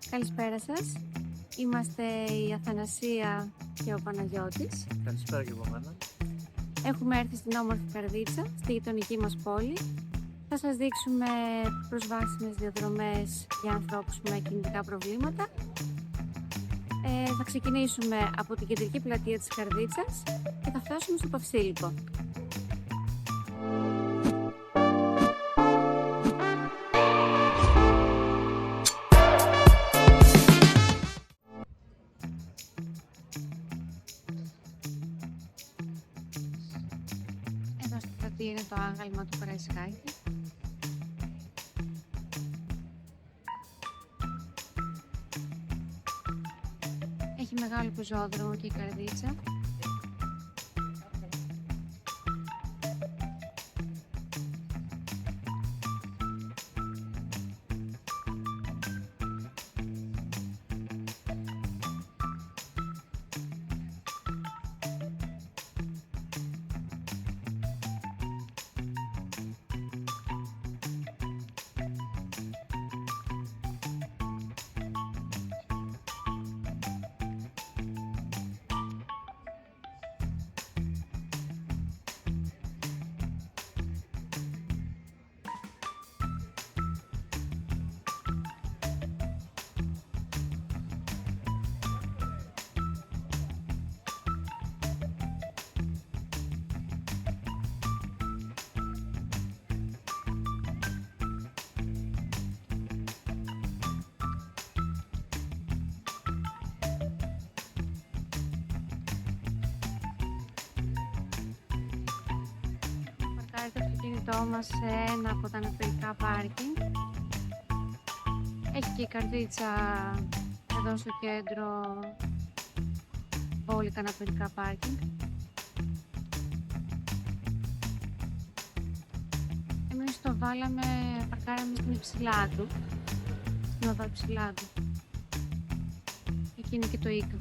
Καλησπέρα σας. Είμαστε η Αθανασία και ο Παναγιώτης. Καλησπέρα και από μένα. Έχουμε έρθει στην όμορφη Καρδίτσα, στη γειτονική μας πόλη. Θα σας δείξουμε προσβάσιμες διαδρομές για ανθρώπους με κινητικά προβλήματα. Θα ξεκινήσουμε από την κεντρική πλατεία της Καρδίτσας και θα φτάσουμε στο Παυσίλικο. Εδώ στην πλατεία είναι το άγαλμα του Παραϊσκάκη. Έχει μεγάλο πεζόδρομο και η Καρδίτσα. Το αυτοκίνητό μας σε ένα από τα αναπηρικά πάρκινγκ. Έχει και η Καρδίτσα εδώ στο κέντρο μπόλικα αναπηρικά πάρκινγκ. Εμείς το βάλαμε, παρκάραμε στην Υψηλάτου, στην οδό Υψηλάτου. Εκεί είναι και το ΙΚΑ.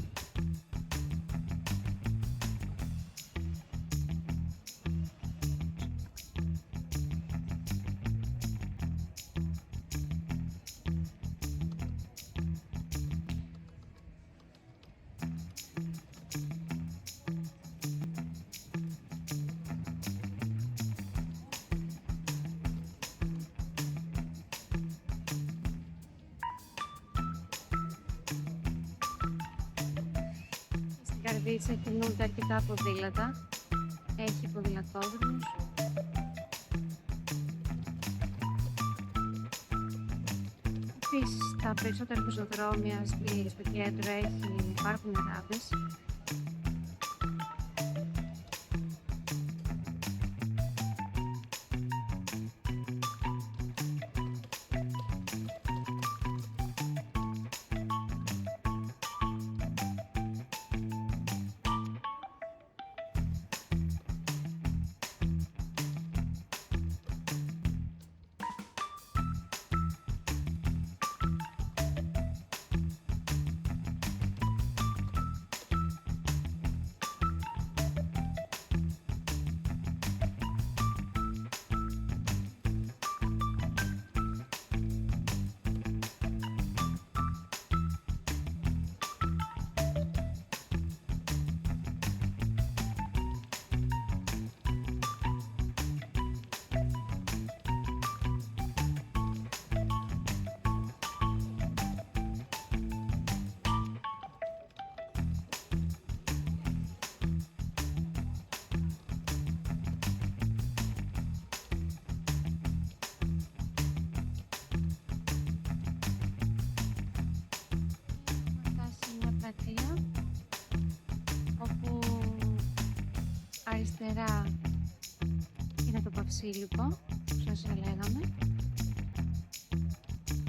Στην Καρδίτσα κινούνται αρκετά ποδήλατα. Έχει ποδηλατόδρομους. Επίσης, τα περισσότερα πεζοδρόμια στο κέντρο υπάρχουν ράμπες. Όπου αριστερά είναι το Παυσίλικο, που σας λέγαμε,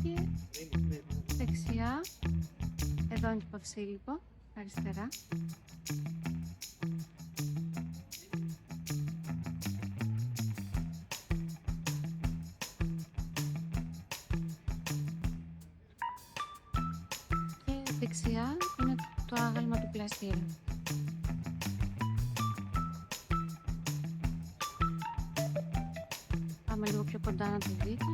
και δεξιά εδώ είναι το Παυσίλικο, αριστερά. Και δεξιά είναι το άγαλμα του Πλαστήρα. Πάμε λίγο πιο κοντά να το δείτε.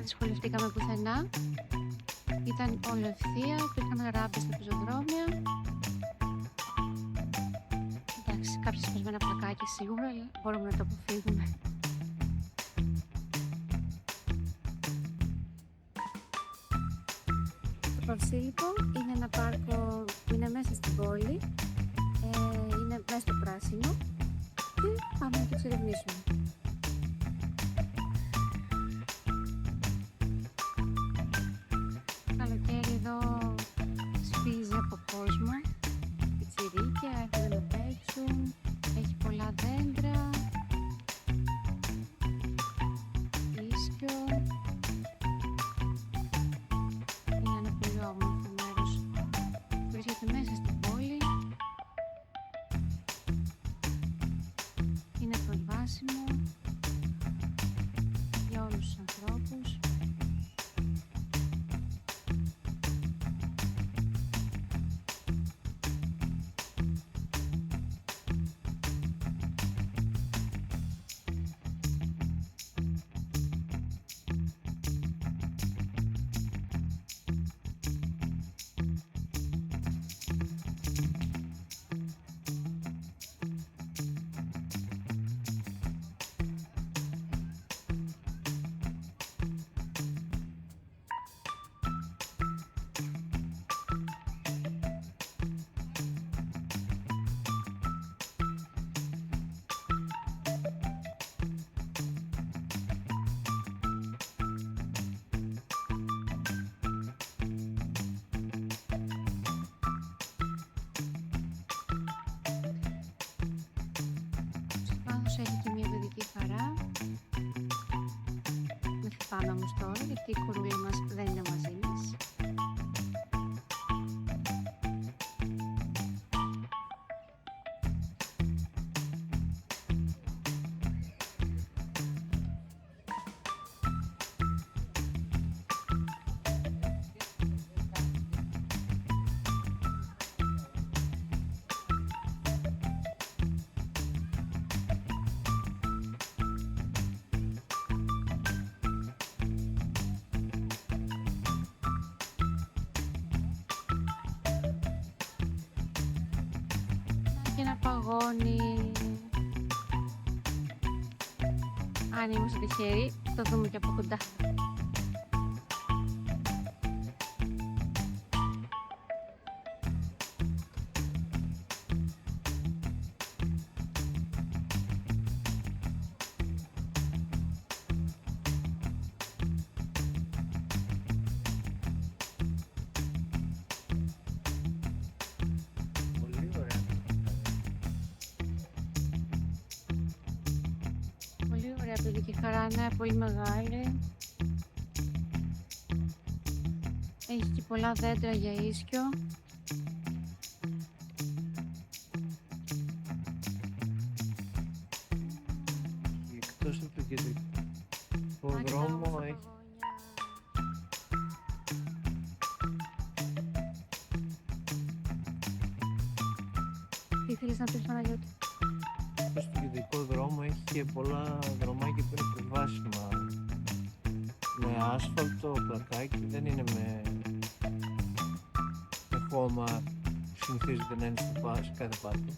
δυσκολευτήκαμε πουθενά. Ήταν όλο ευθεία, υπήρχαν ράμπες στα πεζοδρόμια. Εντάξει, κάποια σπασμένα πλακάκια σίγουρα, αλλά μπορούμε να το αποφύγουμε. Το Παυσίλικο είναι ένα πάρκο που είναι μέσα στην πόλη, είναι μέσα στο πράσινο και πάμε να το εξερευνήσουμε. Καλοκαίρι εδώ σφίζει από κόσμο, πιτσιρίκια έρχονται να παίξουν, έχει πολλά δέντρα, ίσκιο. Είναι ένα πολύ όμορφο μέρος, βρίσκεται μέσα στην πόλη, είναι προσβάσιμο για όλους τους ανθρώπους. Έχει και μια παιδική χαρά. Δεν πάμε όμως τώρα, γιατί η κουρούλα μας δεν είναι μαζί μας. Και ένα παγόνι. Αν είμαστε τυχεροί, το δούμε και από κοντά. Ωραία παιδική χαρά, ναι, πολύ μεγάλη. Έχει και πολλά δέντρα για ίσκιο. Εκτός από το κεντρικό δρόμο έχει... Τι θέλεις να πεις, Παναγιώτη? Στο κεντρικό δρόμο έχει και πολλά δρομάκια που είναι προσβάσιμα με άσφαλτο, πλακάκι, δεν είναι με χώμα που συνηθίζεται να είναι σε κάθε πάρκο.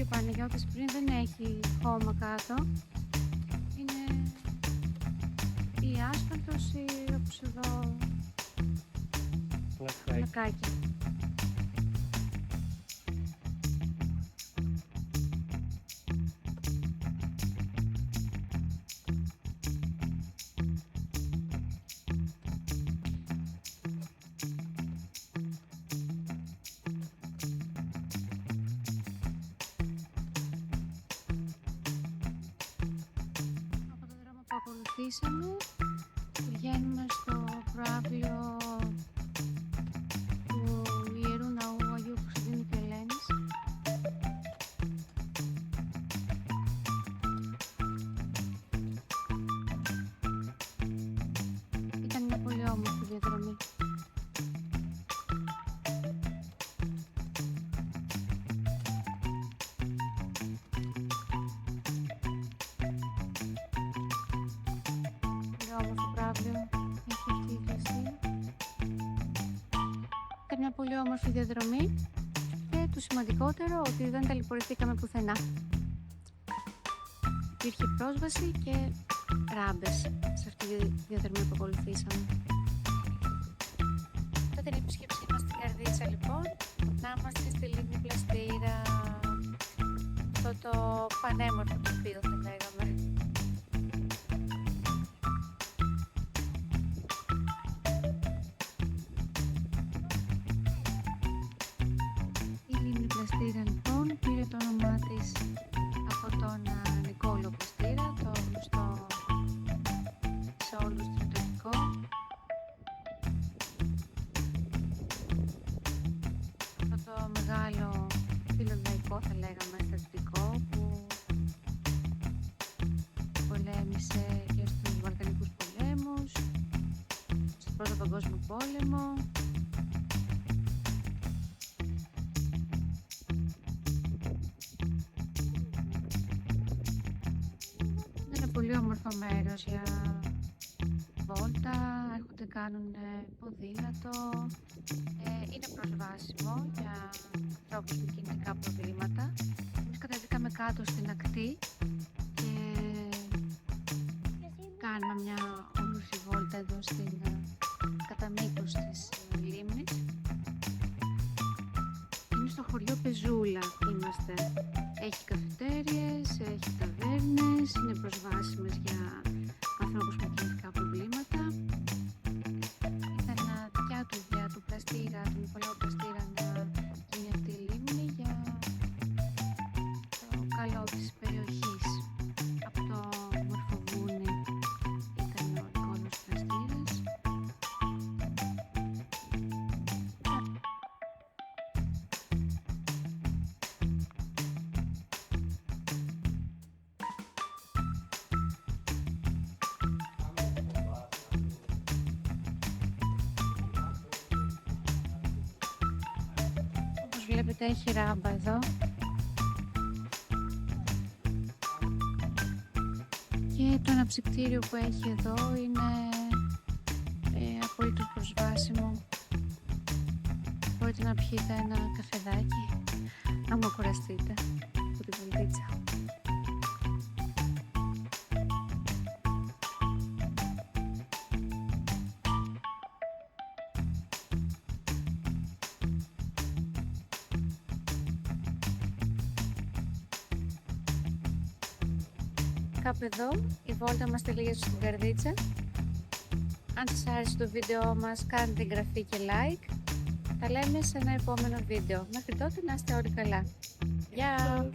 Παναγιώτης πριν δεν έχει χώμα κάτω. Είναι η άσφαλτος ή όπως εδώ Πλακάκι. πλακάκι. Από το δρόμο που ακολουθήσαμε βγαίνουμε στο προάβλιο του Ιερού Ναού Αγίου Κωνσταντίνου και Ελένης. Ήταν μια πολύ όμορφη διαδρομή. Πολύ όμορφο προάβλιο έχει αυτή η εκκλησία. Ήταν μια πολύ όμορφη διαδρομή και το σημαντικότερο ότι δεν ταλαιπωρηθήκαμε πουθενά. Υπήρχε πρόσβαση και ράμπες σε αυτή τη διαδρομή που ακολουθήσαμε. Μετά την επίσκεψή μας στην Καρδίτσα λοιπόν, να είμαστε στη λίμνη Πλαστήρα, αυτό το πανέμορφο τοπίο θα λέγαμε. Η λίμνη Πλαστήρα λοιπόν πήρε το όνομά της από τον Νικόλο Πλαστήρα, το γνωστό σε όλους στρατιωτικό. Αυτό το μεγάλο φιλολαϊκό θα λέγαμε στρατιωτικό που πολέμησε και στους Βαλκανικούς πολέμους, στον Πρώτο Παγκόσμιο Πόλεμο. Είναι ένα πολύ όμορφο μέρος για βόλτα, έρχονται κάνουν ποδήλατο, είναι προσβάσιμο για ανθρώπους με κινητικά προβλήματα. Εμείς κατεβήκαμε κάτω στην ακτή και κάνουμε μια όμορφη βόλτα εδώ κατά μήκος της λίμνης. Είναι στο χωριό Πεζούλα είμαστε. Έχει καφετέριες, έχει ταβέρνες, είναι προσβάσιμες για ανθρώπους με κινητικά προβλήματα. Ήταν δικιά του ιδέα του Πλαστήρα, του Νικολάου Πλαστήρα, να γίνει αυτή η λίμνη για το καλό της περιοχής. Από το Μορφοβούνι ήταν ο Νικόλαος Πλαστήρας. Όπως βλέπετε έχει ράμπα εδώ και το αναψυκτήριο που έχει εδώ είναι απολύτως προσβάσιμο. Μπορείτε να πιείτε ένα καφεδάκι άμα κουραστείτε από την βολτίτσα. Κάπου εδώ η βόλτα μας τελείωσε στην Καρδίτσα. Αν σας άρεσε το βίντεο μας κάντε εγγραφή και like. Τα λέμε σε ένα επόμενο βίντεο. Μέχρι τότε να είστε όλοι καλά. Γεια!